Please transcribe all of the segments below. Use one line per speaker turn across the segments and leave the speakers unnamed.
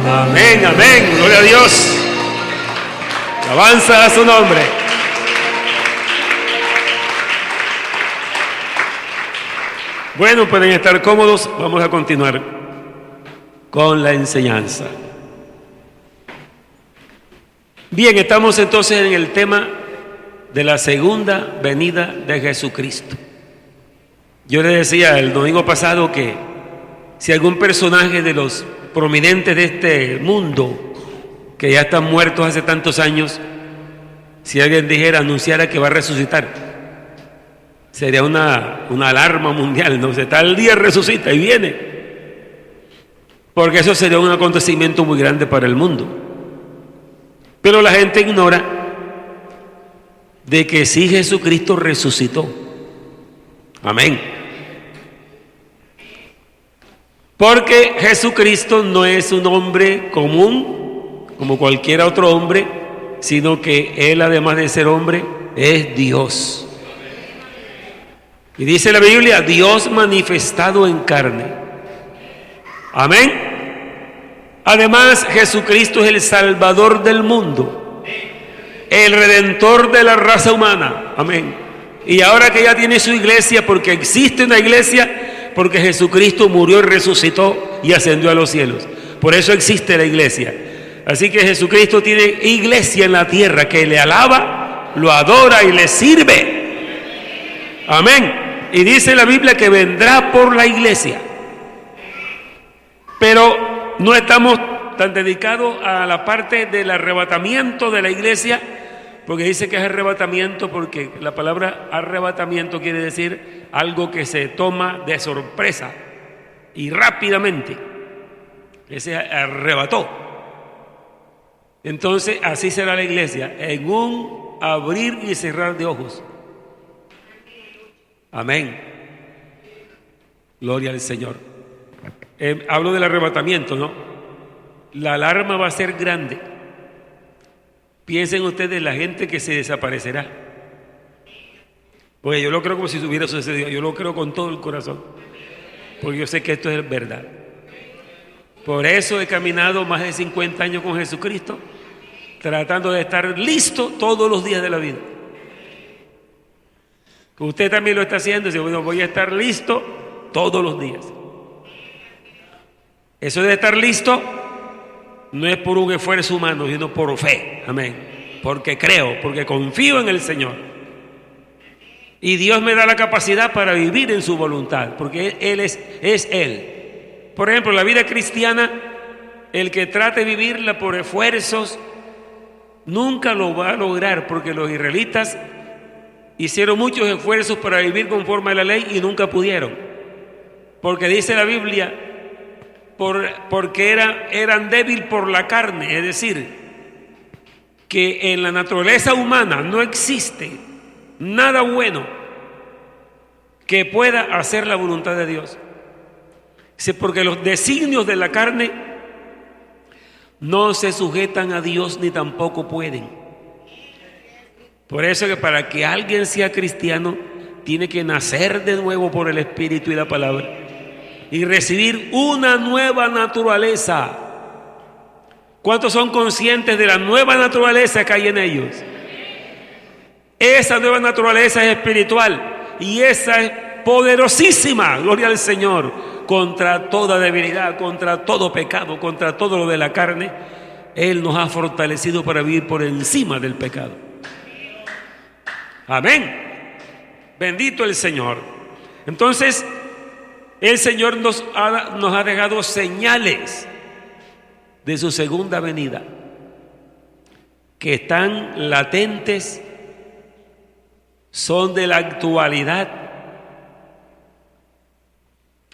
Amén, amén. Gloria a Dios. Alabanza a su nombre. Bueno, pueden estar cómodos. Vamos a continuar con la enseñanza. Bien, estamos entonces en el tema de la segunda venida de Jesucristo. Yo les decía el domingo pasado que si algún personaje de los prominentes de este mundo, que ya están muertos hace tantos años, si alguien dijera, anunciara que va a resucitar, sería una alarma mundial, no sé, tal día resucita y viene, porque eso sería un acontecimiento muy grande para el mundo. Pero la gente ignora de que sí, Jesucristo resucitó. Amén. Porque Jesucristo no es un hombre común como cualquier otro hombre, sino que Él, además de ser hombre, es Dios. Y dice la Biblia, Dios manifestado en carne. Amén. Además, Jesucristo es el Salvador del mundo, el Redentor de la raza humana. Amén. Y ahora que ya tiene su iglesia, porque existe una iglesia, porque Jesucristo murió y resucitó y ascendió a los cielos. Por eso existe la iglesia. Así que Jesucristo tiene iglesia en la tierra que le alaba, lo adora y le sirve. Amén. Y dice la Biblia que vendrá por la iglesia. Pero no estamos tan dedicados a la parte del arrebatamiento de la iglesia, porque dice que es arrebatamiento, porque la palabra arrebatamiento quiere decir algo que se toma de sorpresa y rápidamente, que se arrebató. Entonces así será la iglesia, en un abrir y cerrar de ojos. Amén. Gloria al Señor. Hablo del arrebatamiento, ¿no? La alarma va a ser grande. Piensen ustedes la gente que se desaparecerá. Porque yo lo creo como si hubiera sucedido. Yo lo creo con todo el corazón. Porque yo sé que esto es verdad. Por eso he caminado más de 50 años con Jesucristo, tratando de estar listo todos los días de la vida. Usted también lo está haciendo. Dice, bueno, voy a estar listo todos los días. Eso de estar listo no es por un esfuerzo humano, sino por fe. Amén. Porque creo, porque confío en el Señor. Y Dios me da la capacidad para vivir en su voluntad, porque Él es Él. Por ejemplo, la vida cristiana, el que trate de vivirla por esfuerzos, nunca lo va a lograr, porque los israelitas hicieron muchos esfuerzos para vivir conforme a la ley y nunca pudieron. Porque dice la Biblia, porque eran débiles por la carne, es decir, que en la naturaleza humana no existe nada bueno que pueda hacer la voluntad de Dios. Porque los designios de la carne no se sujetan a Dios ni tampoco pueden. Por eso que para que alguien sea cristiano tiene que nacer de nuevo por el Espíritu y la palabra y recibir una nueva naturaleza. ¿Cuántos son conscientes de la nueva naturaleza que hay en ellos? Esa nueva naturaleza es espiritual y esa es poderosísima, gloria al Señor, contra toda debilidad, contra todo pecado, contra todo lo de la carne. Él nos ha fortalecido para vivir por encima del pecado. Amén. Bendito el Señor. Entonces, el Señor nos ha dejado señales de su segunda venida que están latentes, son de la actualidad.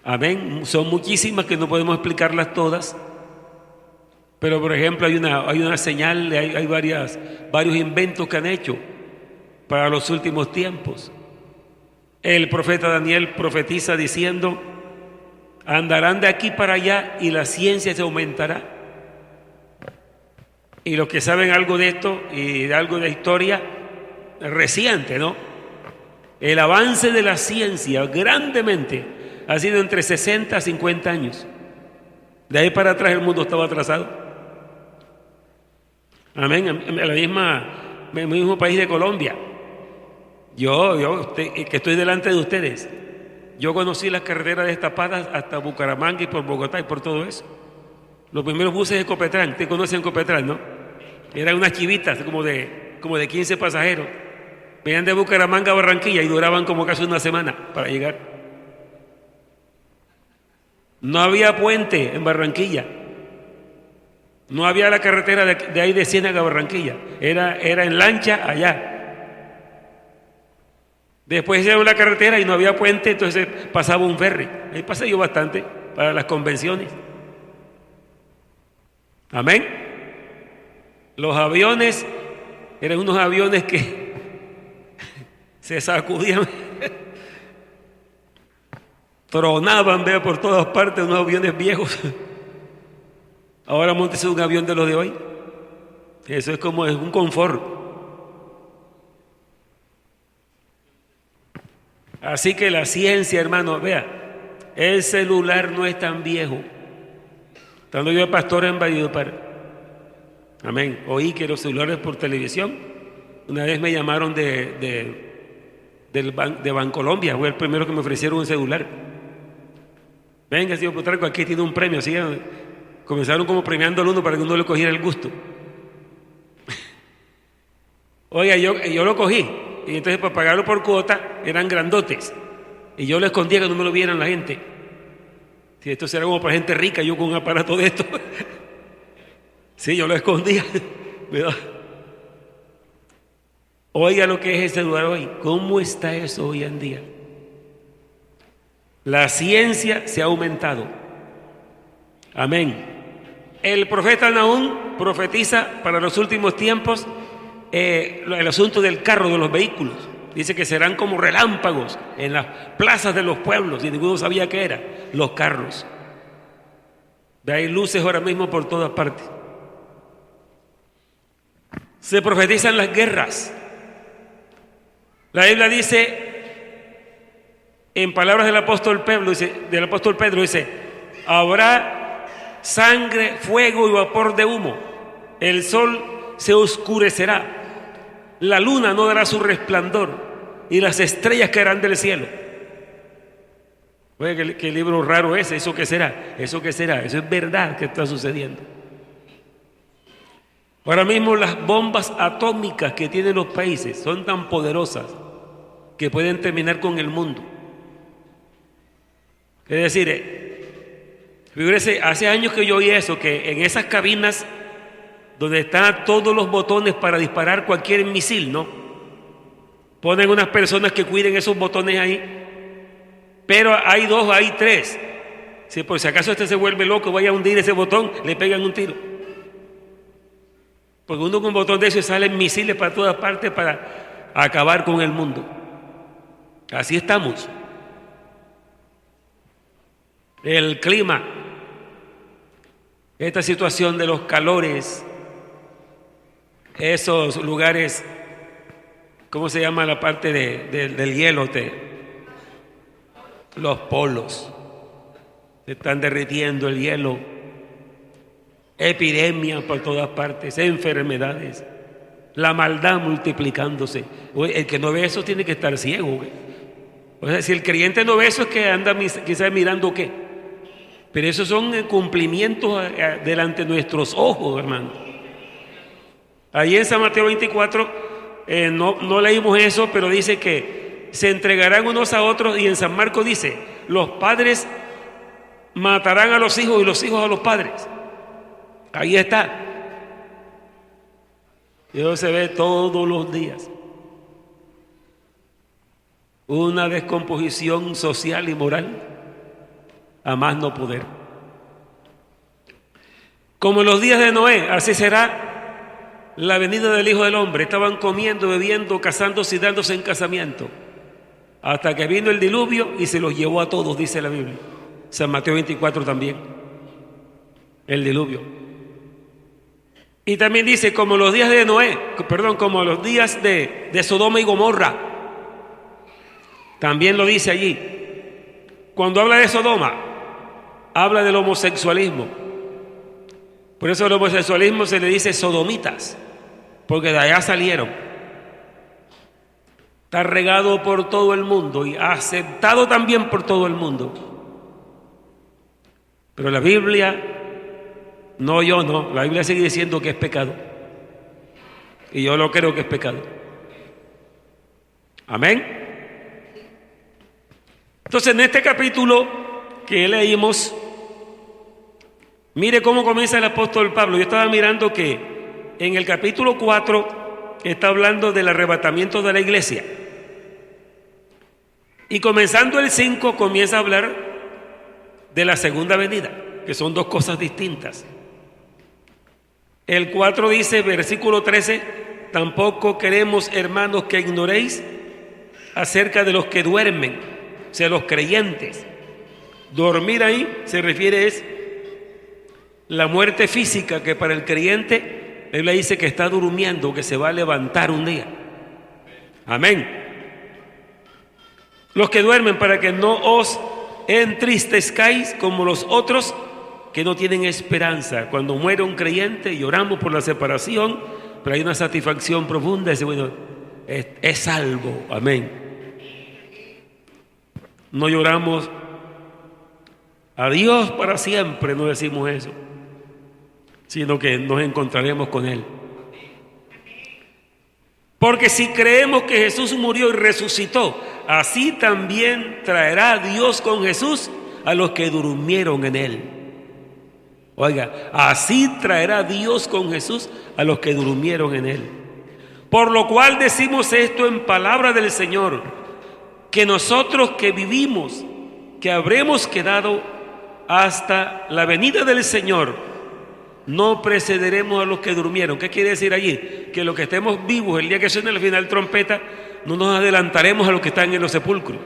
Amén. Son muchísimas que no podemos explicarlas todas, pero por ejemplo hay una señal, hay varios inventos que han hecho para los últimos tiempos. El profeta Daniel profetiza diciendo: andarán de aquí para allá y la ciencia se aumentará. Y los que saben algo de esto y de algo de historia reciente, ¿no? El avance de la ciencia grandemente ha sido entre 60 a 50 años. De ahí para atrás el mundo estaba atrasado. Amén. En el mismo país de Colombia. Que estoy delante de ustedes. Yo conocí las carreteras destapadas hasta Bucaramanga y por Bogotá y por todo eso. Los primeros buses de Ecopetrán, ¿te conocen Ecopetrán, no? Eran unas chivitas como de 15 pasajeros. Venían de Bucaramanga a Barranquilla y duraban como casi una semana para llegar. No había puente en Barranquilla. No había la carretera de ahí de Ciénaga a Barranquilla. Era en lancha allá. Después hicieron la carretera y no había puente, entonces pasaba un ferry. Ahí pasé yo bastante para las convenciones. Amén. Los aviones eran unos aviones que se sacudían, tronaban, vea, por todas partes, unos aviones viejos. Ahora móntese un avión de los de hoy. Eso es un confort. Así que la ciencia, hermano, vea, el celular no es tan viejo. Estando yo de pastor en Valledupar, amén, oí que los celulares por televisión, una vez me llamaron de Bancolombia, fue el primero que me ofrecieron un celular. Venga, señor Plutarco, aquí tiene un premio. Así comenzaron como premiando al uno para que uno le cogiera el gusto. Oiga, yo lo cogí. Y entonces para pagarlo por cuota eran grandotes. Y yo lo escondía que no me lo vieran la gente. Si esto será como para gente rica, yo con un aparato de esto. Sí, yo lo escondía. Oiga lo que es el celular hoy. ¿Cómo está eso hoy en día? La ciencia se ha aumentado. Amén. El profeta Nahum profetiza para los últimos tiempos el asunto del carro, de los vehículos. Dice que serán como relámpagos en las plazas de los pueblos, y ninguno sabía qué era, los carros. Hay luces ahora mismo por todas partes. Se profetizan las guerras. La Biblia dice, en palabras del apóstol Pedro, dice, habrá sangre, fuego y vapor de humo. El sol se oscurecerá. La luna no dará su resplandor y las estrellas caerán del cielo. Oye, ¿qué libro raro es? ¿Eso qué será? ¿Eso qué será? Eso es verdad que está sucediendo. Ahora mismo las bombas atómicas que tienen los países son tan poderosas que pueden terminar con el mundo. Es decir, fíjese, hace años que yo oí eso, que en esas cabinas donde están todos los botones para disparar cualquier misil, ¿no? Ponen unas personas que cuiden esos botones ahí, pero hay 2, hay 3. Si por si acaso se vuelve loco, vaya a hundir ese botón, le pegan un tiro. Porque uno con un botón de eso salen misiles para todas partes para acabar con el mundo. Así estamos. El clima, esta situación de los calores, esos lugares, ¿cómo se llama la parte del hielo? Los polos. Se están derritiendo el hielo. Epidemias por todas partes, enfermedades, la maldad multiplicándose. El que no ve eso tiene que estar ciego. O sea, si el creyente no ve eso, es que anda quizás mirando qué. Pero esos son cumplimientos delante de nuestros ojos, hermano. Ahí en San Mateo 24, no leímos eso, pero dice que se entregarán unos a otros, y en San Marcos dice, los padres matarán a los hijos y los hijos a los padres. Ahí está. Y eso se ve todos los días. Una descomposición social y moral a más no poder. Como en los días de Noé, así será la venida del Hijo del Hombre. Estaban comiendo, bebiendo, casándose y dándose en casamiento, hasta que vino el diluvio y se los llevó a todos, dice la Biblia. San Mateo 24 también, el diluvio. Y también dice, como los días de como los días de Sodoma y Gomorra. También lo dice allí. Cuando habla de Sodoma, habla del homosexualismo. Por eso el homosexualismo se le dice sodomitas, porque de allá salieron. Está regado por todo el mundo y aceptado también por todo el mundo. Pero la Biblia, la Biblia sigue diciendo que es pecado. Y yo lo creo que es pecado. Amén. Entonces, en este capítulo que leímos, mire cómo comienza el apóstol Pablo. Yo estaba mirando que en el capítulo 4 está hablando del arrebatamiento de la iglesia. Y comenzando el 5 comienza a hablar de la segunda venida, que son dos cosas distintas. El 4 dice, versículo 13, tampoco queremos, hermanos, que ignoréis acerca de los que duermen, o sea, los creyentes. Dormir ahí se refiere es la muerte física, que para el creyente, la Biblia dice que está durmiendo, que se va a levantar un día. Amén. Los que duermen, para que no os entristezcáis como los otros que no tienen esperanza. Cuando muere un creyente lloramos por la separación, pero hay una satisfacción profunda. Dice, bueno, es salvo. Amén. No lloramos adiós para siempre, no decimos eso, sino que nos encontraremos con Él. Porque si creemos que Jesús murió y resucitó, así también traerá Dios con Jesús a los que durmieron en Él. Oiga, así traerá Dios con Jesús a los que durmieron en Él. Por lo cual decimos esto en palabra del Señor, que nosotros que vivimos, que habremos quedado hasta la venida del Señor, no precederemos a los que durmieron. ¿Qué quiere decir allí? Que los que estemos vivos el día que suene el final trompeta, no nos adelantaremos a los que están en los sepulcros.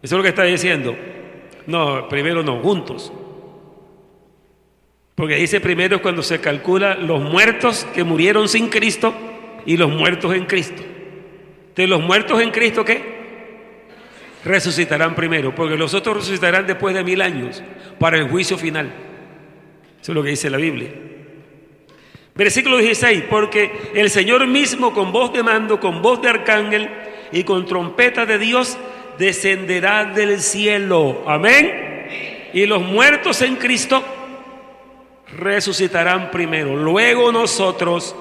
Eso es lo que está diciendo. No, primero no, juntos. Porque dice primero cuando se calcula los muertos que murieron sin Cristo y los muertos en Cristo. Entonces, los muertos en Cristo, ¿qué? Resucitarán primero, porque los otros resucitarán después de 1000 años para el juicio final. Eso es lo que dice la Biblia. Versículo 16, porque el Señor mismo con voz de mando, con voz de arcángel y con trompeta de Dios descenderá del cielo. Amén. Y los muertos en Cristo resucitarán primero. Luego nosotros,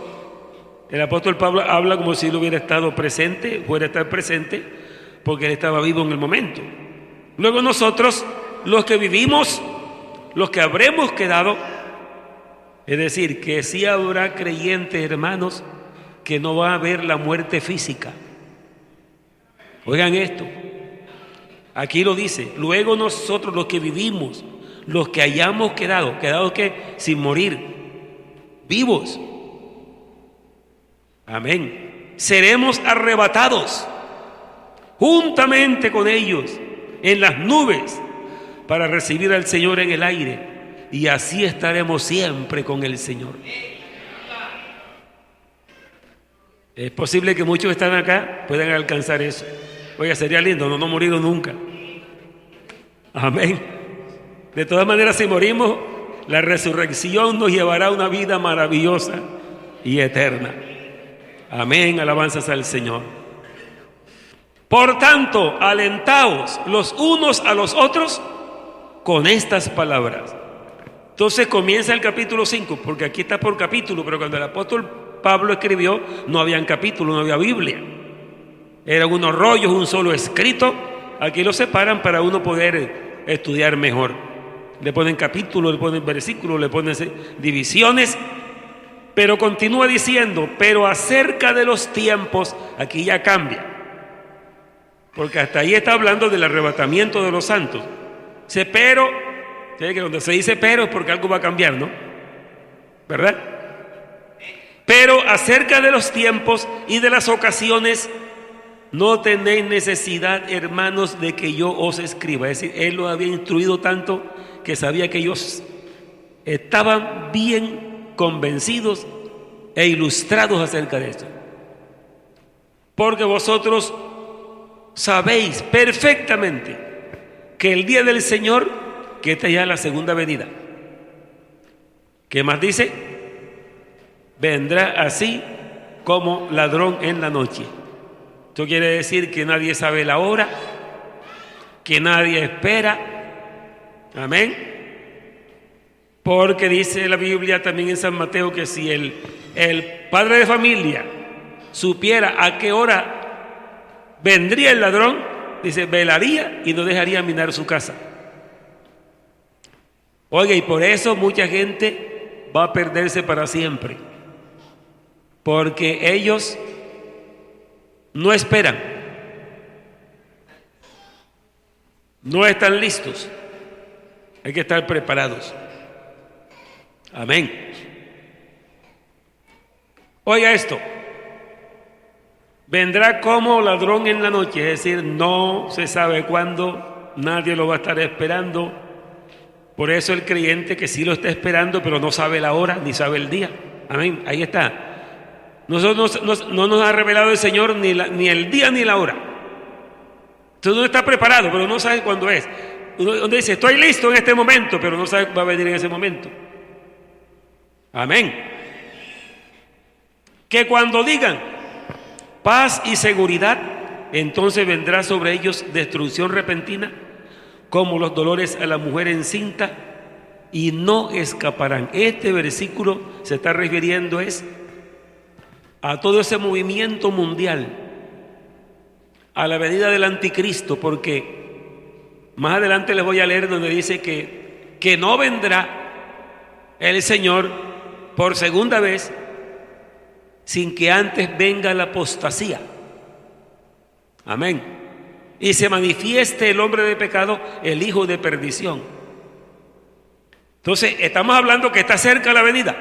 el apóstol Pablo habla como si él hubiera estado presente, fuera a estar presente, porque él estaba vivo en el momento. Luego nosotros, los que vivimos, los que habremos quedado, es decir, que sí habrá creyentes, hermanos, que no va a haber la muerte física. Oigan esto, aquí lo dice, luego nosotros los que vivimos, los que hayamos quedado ¿qué? Sin morir, vivos, amén, seremos arrebatados juntamente con ellos en las nubes para recibir al Señor en el aire, y así estaremos siempre con el Señor. Es posible que muchos que están acá puedan alcanzar eso. Oiga, sería lindo no morir nunca. Amén. De todas maneras, si morimos, la resurrección nos llevará a una vida maravillosa y eterna. Amén, alabanzas al Señor. Por tanto, alentaos los unos a los otros con estas palabras. Entonces comienza el capítulo 5, porque aquí está por capítulo, pero cuando el apóstol Pablo escribió, no habían capítulos, no había Biblia. Eran unos rollos, un solo escrito. Aquí lo separan para uno poder estudiar mejor. Le ponen capítulos, le ponen versículos, le ponen divisiones. Pero continúa diciendo, pero acerca de los tiempos, aquí ya cambia. Porque hasta ahí está hablando del arrebatamiento de los santos. Dice, pero, que cuando se dice pero es porque algo va a cambiar, ¿no? ¿Verdad? Pero acerca de los tiempos y de las ocasiones, no tenéis necesidad, hermanos, de que yo os escriba. Es decir, él lo había instruido tanto que sabía que ellos estaban bien convencidos e ilustrados acerca de esto. Porque vosotros sabéis perfectamente que el día del Señor que esta ya es la segunda venida. ¿Qué más dice? Vendrá así como ladrón en la noche. Esto quiere decir que nadie sabe la hora, que nadie espera. Amén. Porque dice la Biblia también en San Mateo que si el padre de familia supiera a qué hora vendría el ladrón, dice, velaría y no dejaría minar su casa. Oiga, y por eso mucha gente va a perderse para siempre, porque ellos no esperan, no están listos. Hay que estar preparados. Amén. Oiga esto. Vendrá como ladrón en la noche, es decir, no se sabe cuándo, nadie lo va a estar esperando. Por eso el creyente que sí lo está esperando, pero no sabe la hora ni sabe el día. Amén. Ahí está. Nosotros no nos ha revelado el Señor ni el día ni la hora. Entonces uno está preparado, pero no sabe cuándo es. Uno dice, estoy listo en este momento, pero no sabe que va a venir en ese momento. Amén. Que cuando digan paz y seguridad, entonces vendrá sobre ellos destrucción repentina, como los dolores a la mujer encinta, y no escaparán. Este versículo se está refiriendo a todo ese movimiento mundial, a la venida del anticristo, porque más adelante les voy a leer donde dice que no vendrá el Señor por segunda vez sin que antes venga la apostasía. Amén. Y se manifieste el hombre de pecado, el hijo de perdición. Entonces, estamos hablando que está cerca la venida.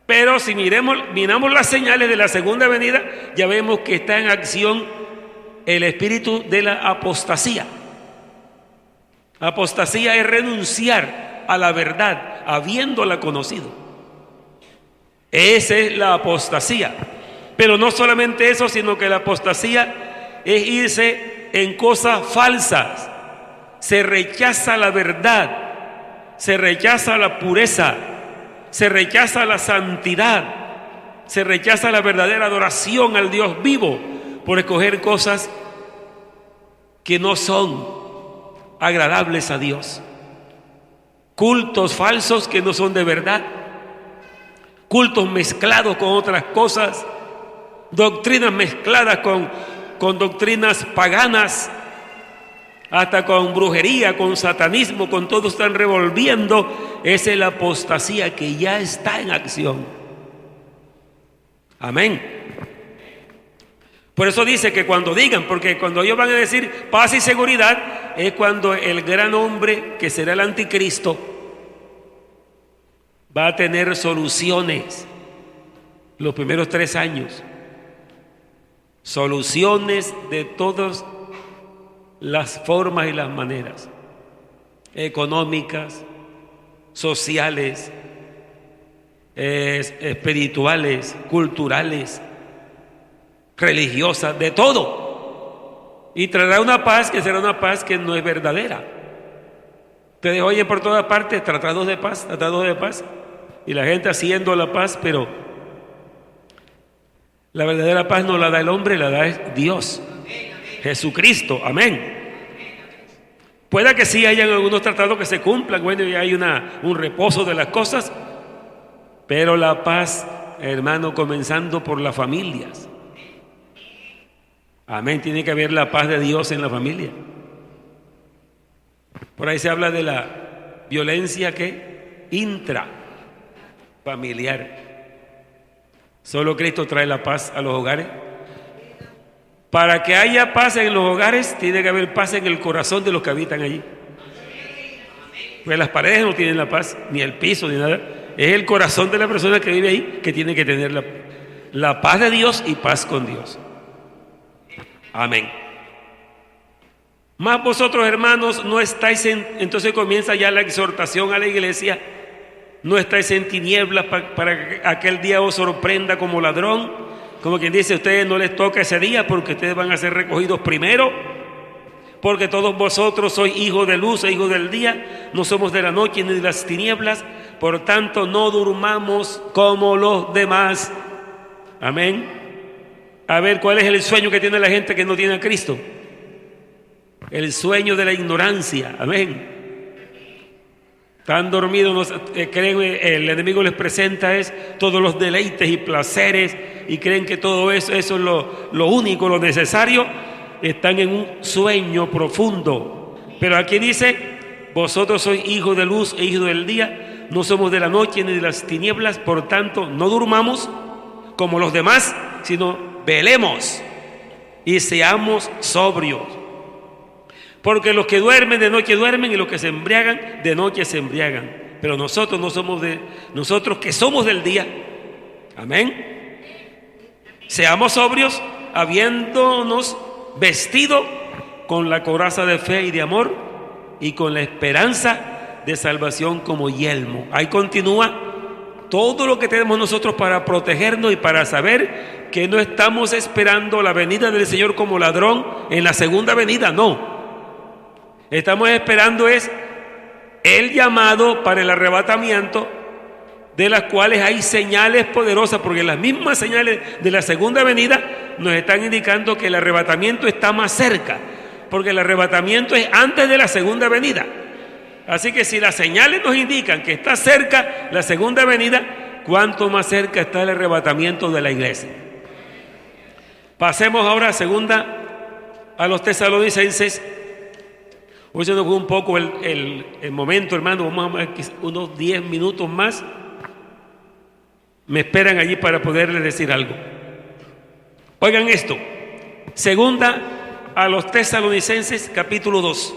Pero si miramos las señales de la segunda venida, ya vemos que está en acción el espíritu de la apostasía. Apostasía es renunciar a la verdad, habiéndola conocido. Esa es la apostasía. Pero no solamente eso, sino que la apostasía es irse en cosas falsas. Se rechaza la verdad, se rechaza la pureza, se rechaza la santidad, se rechaza la verdadera adoración al Dios vivo por escoger cosas que no son agradables a Dios. Cultos falsos que no son de verdad, cultos mezclados con otras cosas, doctrinas mezcladas con doctrinas paganas, hasta con brujería, con satanismo, con todo están revolviendo. Esa es la apostasía que ya está en acción. Amén. Por eso dice que cuando digan, porque cuando ellos van a decir paz y seguridad, es cuando el gran hombre que será el anticristo va a tener soluciones los primeros 3 años. Soluciones de todas las formas y las maneras, económicas, sociales, espirituales, culturales, religiosas, de todo. Y traerá una paz que será una paz que no es verdadera. Ustedes oyen por todas partes tratados de paz, y la gente haciendo la paz, pero la verdadera paz no la da el hombre, la da Dios, Jesucristo. Amén. Pueda que sí hayan algunos tratados que se cumplan, bueno, y hay un reposo de las cosas, pero la paz, hermano, comenzando por las familias. Amén. Tiene que haber la paz de Dios en la familia. Por ahí se habla de la violencia que intrafamiliar. Solo Cristo trae la paz a los hogares. Para que haya paz en los hogares, tiene que haber paz en el corazón de los que habitan allí. Pues las paredes no tienen la paz, ni el piso, ni nada. Es el corazón de la persona que vive ahí que tiene que tener la paz de Dios y paz con Dios. Amén. Más vosotros, hermanos, no estáis entonces comienza ya la exhortación a la iglesia. No estáis en tinieblas para que aquel día os sorprenda como ladrón. Como quien dice, a ustedes no les toca ese día porque ustedes van a ser recogidos primero. porque todos vosotros sois hijos de luz e hijos del día, no somos de la noche ni de las tinieblas, por tanto no durmamos como los demás. Amén. A ver, ¿cuál es el sueño que tiene la gente que no tiene a Cristo? El sueño de la ignorancia. Amén. Están dormidos, creen, el enemigo les presenta todos los deleites y placeres y creen que todo eso es lo único, lo necesario. Están en un sueño profundo. Pero aquí dice: vosotros sois hijos de luz e hijos del día, no somos de la noche ni de las tinieblas, por tanto no durmamos como los demás, sino velemos y seamos sobrios. Porque los que duermen de noche duermen, y los que se embriagan de noche se embriagan. Pero nosotros no somos nosotros que somos del día. Amén. Seamos sobrios, habiéndonos vestido con la coraza de fe y de amor, y con la esperanza de salvación como yelmo. Ahí continúa todo lo que tenemos nosotros para protegernos y para saber que no estamos esperando la venida del Señor como ladrón en la segunda venida, no. Estamos esperando el llamado para el arrebatamiento, de las cuales hay señales poderosas, porque las mismas señales de la segunda venida nos están indicando que el arrebatamiento está más cerca, porque el arrebatamiento es antes de la segunda venida. Así que si las señales nos indican que está cerca la segunda venida, ¿cuánto más cerca está el arrebatamiento de la iglesia? Pasemos ahora a los Tesalonicenses. Hoy se nos fue un poco el momento, hermano. Vamos a ver unos 10 minutos más. Me esperan allí para poderles decir algo. Oigan esto. Segunda a los Tesalonicenses, capítulo 2.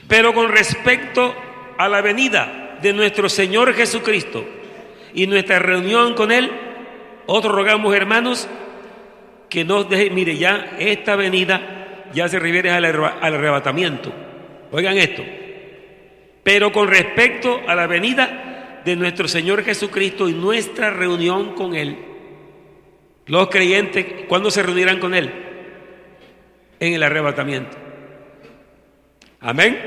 Pero con respecto a la venida de nuestro Señor Jesucristo y nuestra reunión con Él, otros rogamos, hermanos, que nos dejen. Mire, ya esta venida ya se refiere al arrebatamiento. Oigan esto. Pero con respecto a la venida de nuestro Señor Jesucristo y nuestra reunión con Él, los creyentes, ¿cuándo se reunirán con Él? En el arrebatamiento. Amén.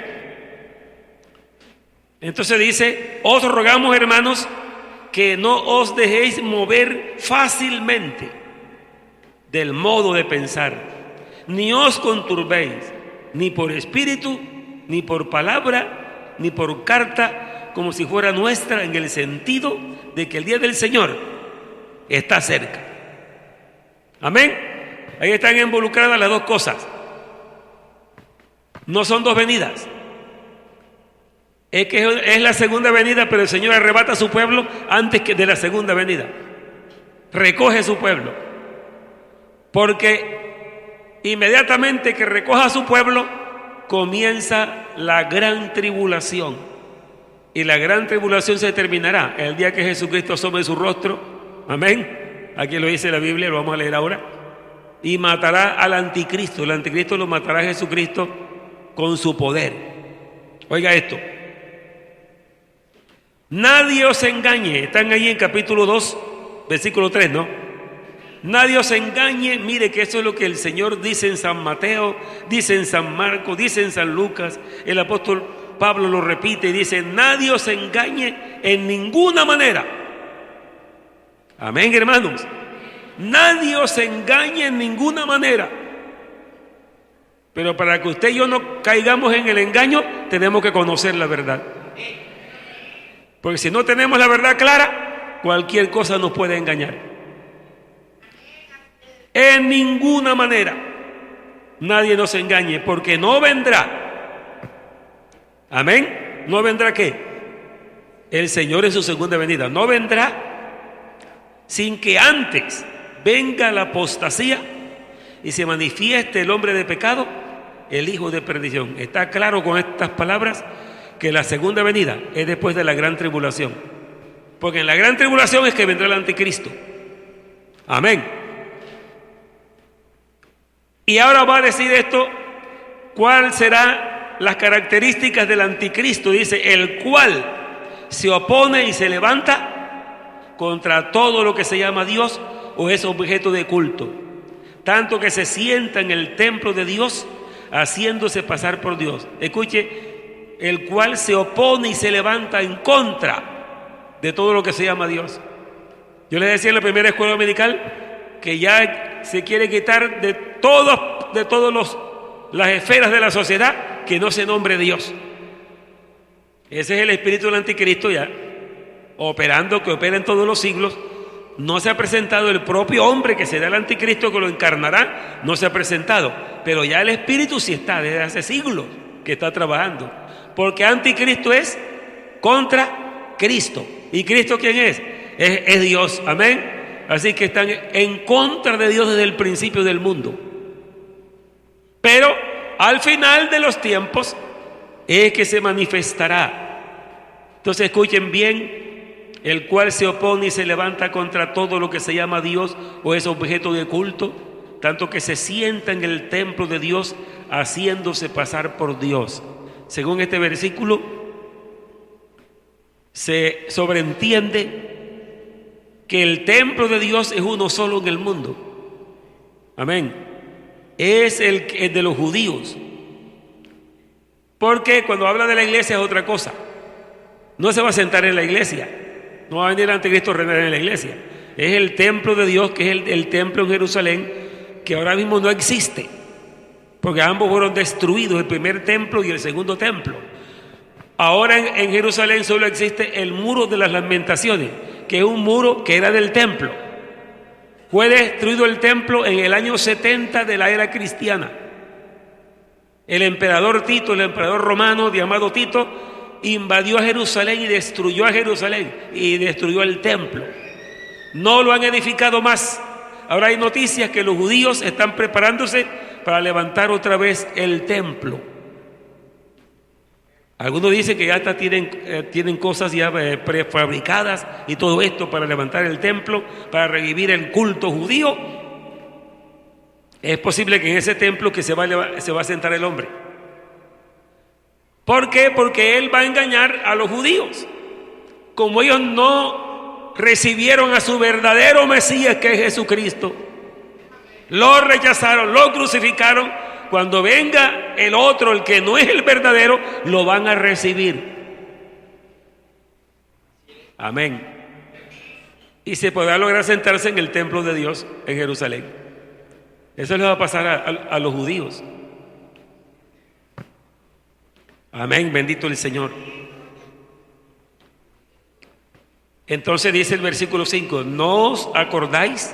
Entonces dice: os rogamos, hermanos, que no os dejéis mover fácilmente del modo de pensar, ni os conturbéis, ni por espíritu, ni por palabra, ni por carta, como si fuera nuestra, en el sentido de que el día del Señor está cerca. Amén. Ahí están involucradas las dos cosas. No son dos venidas. Es que es la segunda venida, pero el Señor arrebata a su pueblo antes que de la segunda venida. Recoge a su pueblo. Porque inmediatamente que recoja a su pueblo, comienza la gran tribulación. Y la gran tribulación se terminará el día que Jesucristo asome su rostro. Amén. Aquí lo dice la Biblia, lo vamos a leer ahora. Y matará al anticristo. El anticristo lo matará a Jesucristo con su poder. Oiga esto. Nadie os engañe. Están ahí en capítulo 2, versículo 3, ¿no? Nadie os engañe. Mire que eso es lo que el Señor dice en San Mateo, dice en San Marcos, dice en San Lucas. El apóstol Pablo lo repite y dice: nadie os engañe en ninguna manera. Amén, hermanos. Nadie os engañe en ninguna manera. Pero para que usted y yo no caigamos en el engaño, tenemos que conocer la verdad. Porque si no tenemos la verdad clara, cualquier cosa nos puede engañar. En ninguna manera nadie nos engañe, porque no vendrá. Amén. ¿No vendrá qué? El Señor en su segunda venida. No vendrá sin que antes venga la apostasía y se manifieste el hombre de pecado, el hijo de perdición. Está claro con estas palabras que la segunda venida es después de la gran tribulación. Porque en la gran tribulación es que vendrá el anticristo. Amén. Y ahora va a decir esto: ¿cuál serán las características del anticristo? Dice: el cual se opone y se levanta contra todo lo que se llama Dios o es objeto de culto, tanto que se sienta en el templo de Dios, haciéndose pasar por Dios. Escuche, el cual se opone y se levanta en contra de todo lo que se llama Dios. Yo les decía en la primera escuela dominical que ya se quiere quitar de todas las esferas de la sociedad que no se nombre Dios. Ese es el espíritu del anticristo ya, que opera en todos los siglos. No se ha presentado el propio hombre que será el anticristo, que lo encarnará, no se ha presentado, pero ya el espíritu sí está desde hace siglos que está trabajando, porque anticristo es contra Cristo. ¿Y Cristo quién es? Es Dios, amén. Así que están en contra de Dios desde el principio del mundo, pero al final de los tiempos es que se manifestará. Entonces escuchen bien: el cual se opone y se levanta contra todo lo que se llama Dios o es objeto de culto, tanto que se sienta en el templo de Dios, haciéndose pasar por Dios. Según este versículo, se sobreentiende que el templo de Dios es uno solo en el mundo. Amén. Es el de los judíos. Porque cuando habla de la iglesia es otra cosa. No se va a sentar en la iglesia. No va a venir el anticristo a reinar en la iglesia. Es el templo de Dios, que es el templo en Jerusalén, que ahora mismo no existe, porque ambos fueron destruidos, el primer templo y el segundo templo. Ahora en Jerusalén solo existe el muro de las lamentaciones, que es un muro que era del templo. Fue destruido el templo en el año 70 de la era cristiana. El emperador Tito, el emperador romano llamado Tito, invadió a Jerusalén y destruyó a Jerusalén y destruyó el templo. No lo han edificado más. Ahora hay noticias que los judíos están preparándose para levantar otra vez el templo. Algunos dicen que ya hasta tienen cosas ya prefabricadas y todo esto para levantar el templo, para revivir el culto judío. Es posible que en ese templo que se va a sentar el hombre. ¿Por qué? Porque él va a engañar a los judíos. Como ellos no recibieron a su verdadero Mesías, que es Jesucristo, lo rechazaron, lo crucificaron. Cuando venga el otro, el que no es el verdadero, lo van a recibir. Amén. Y se podrá lograr sentarse en el templo de Dios en Jerusalén. Eso le va a pasar a los judíos. Amén, bendito el Señor. Entonces dice el versículo 5: ¿no os acordáis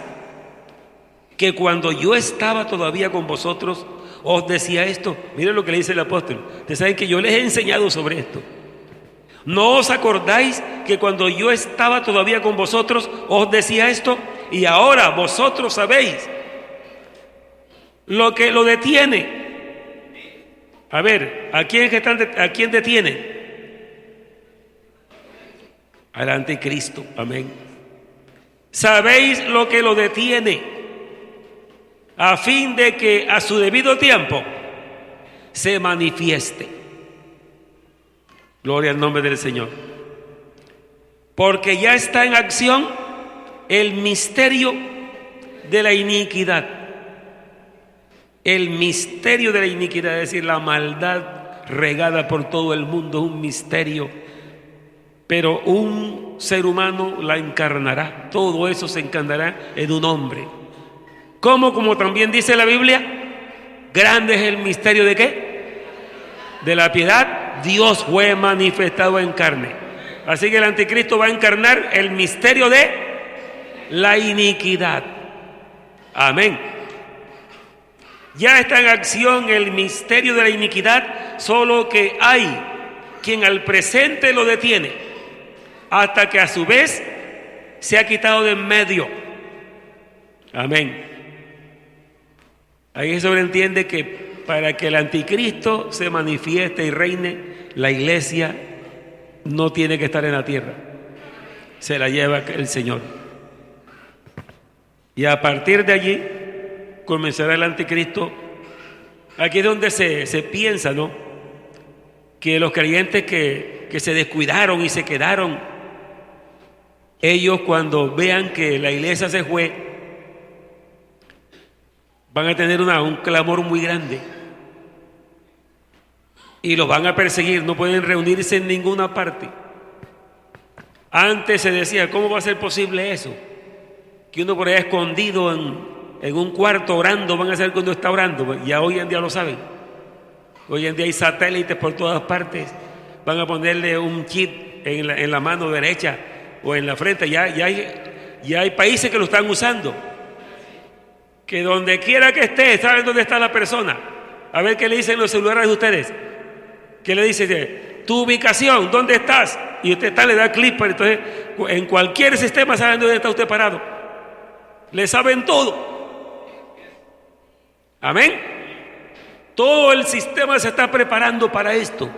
que cuando yo estaba todavía con vosotros os decía esto? Miren lo que le dice el apóstol. Ustedes saben que yo les he enseñado sobre esto. ¿No os acordáis que cuando yo estaba todavía con vosotros os decía esto? Y ahora vosotros sabéis lo que lo detiene. A ver, ¿a quién detiene? Al anticristo, amén. ¿Sabéis lo que lo detiene? A fin de que a su debido tiempo se manifieste. Gloria al nombre del Señor. Porque ya está en acción el misterio de la iniquidad. El misterio de la iniquidad, es decir, la maldad regada por todo el mundo, es un misterio. Pero un ser humano la encarnará. Todo eso se encarnará en un hombre. Como también dice la Biblia, grande es el misterio ¿de qué? De la piedad. Dios fue manifestado en carne. Así que el anticristo va a encarnar el misterio de la iniquidad. Amén. Ya está en acción el misterio de la iniquidad, solo que hay quien al presente lo detiene, hasta que a su vez se ha quitado de en medio. Amén. Ahí se sobreentiende que para que el anticristo se manifieste y reine, la iglesia no tiene que estar en la tierra, se la lleva el Señor. Y a partir de allí comenzará el anticristo. Aquí es donde se piensa, ¿no?, que los creyentes que se descuidaron y se quedaron, ellos cuando vean que la iglesia se fue, van a tener un clamor muy grande. Y los van a perseguir, no pueden reunirse en ninguna parte. Antes se decía, ¿cómo va a ser posible eso? Que uno por allá escondido en un cuarto orando, van a saber cuando está orando. Ya hoy en día lo saben. Hoy en día hay satélites por todas partes. Van a ponerle un chip en la mano derecha o en la frente. Ya hay países que lo están usando. Que donde quiera que esté, saben dónde está la persona. A ver qué le dicen los celulares de ustedes. ¿Qué le dice? Tu ubicación, ¿dónde estás? Y usted le da clic, pero entonces en cualquier sistema saben dónde está usted parado. Le saben todo. Amén. Todo el sistema se está preparando para esto.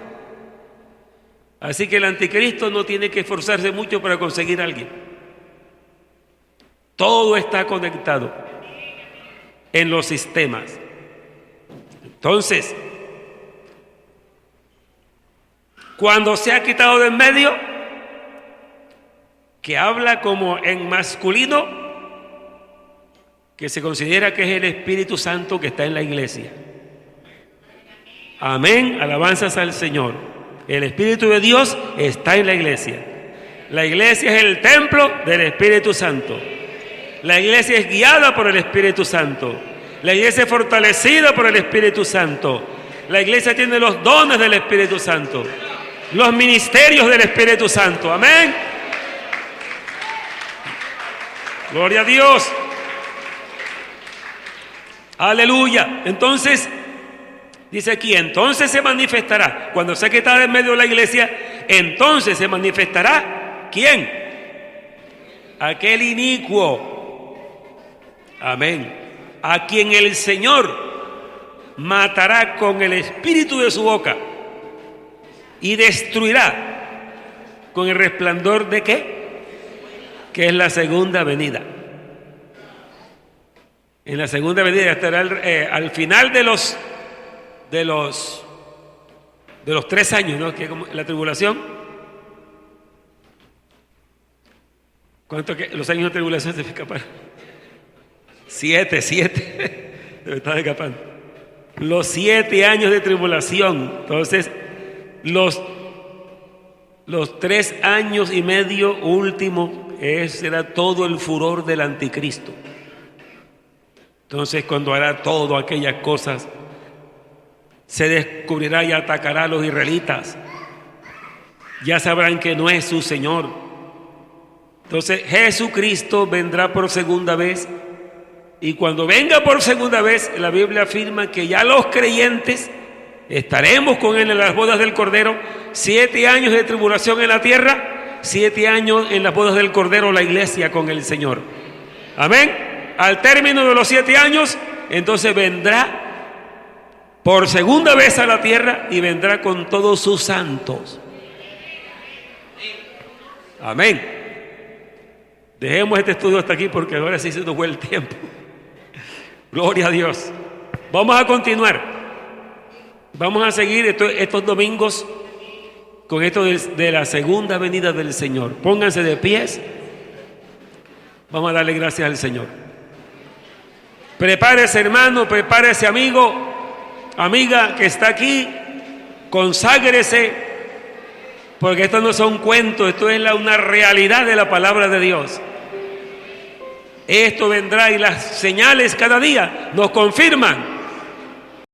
Así que el anticristo no tiene que esforzarse mucho para conseguir a alguien. Todo está conectado en los sistemas. Entonces, cuando se ha quitado de en medio, que habla como en masculino, que se considera que es el Espíritu Santo que está en la iglesia. Amén, alabanzas al Señor. El Espíritu de Dios está en la iglesia. La iglesia es el templo del Espíritu Santo. La iglesia es guiada por el Espíritu Santo. La iglesia es fortalecida por el Espíritu Santo. La iglesia tiene los dones del Espíritu Santo, los ministerios del Espíritu Santo. Amén. Gloria a Dios. Aleluya. Entonces, dice aquí, entonces se manifestará. Cuando se quita en medio de la iglesia, entonces se manifestará. ¿Quién? Aquel inicuo. Amén. A quien el Señor matará con el espíritu de su boca y destruirá con el resplandor de ¿qué? Que es la segunda venida. En la segunda venida estará al final de los 3 años, ¿no? Que como la tribulación. ¿Cuánto que los años de tribulación se escapan? 7. Se me está escapando. Los 7 años de tribulación. Entonces, los 3 años y medio últimos será todo el furor del anticristo. Entonces, cuando hará todo aquellas cosas, se descubrirá y atacará a los israelitas. Ya sabrán que no es su Señor. Entonces, Jesucristo vendrá por segunda vez. Y cuando venga por segunda vez, la Biblia afirma que ya los creyentes estaremos con Él en las bodas del Cordero. 7 años de tribulación en la tierra, 7 años en las bodas del Cordero, la iglesia con el Señor. Amén. Al término de los 7 años, entonces vendrá por segunda vez a la tierra y vendrá con todos sus santos. Amén. Dejemos este estudio hasta aquí porque ahora sí se nos fue el tiempo. Gloria a Dios. Vamos a continuar. Vamos a seguir estos domingos con esto de la segunda venida del Señor. Pónganse de pies. Vamos a darle gracias al Señor. Prepárese, hermano, prepárese, amigo, amiga que está aquí. Conságrese, porque esto no son cuentos, esto es una realidad de la palabra de Dios. Esto vendrá y las señales cada día nos confirman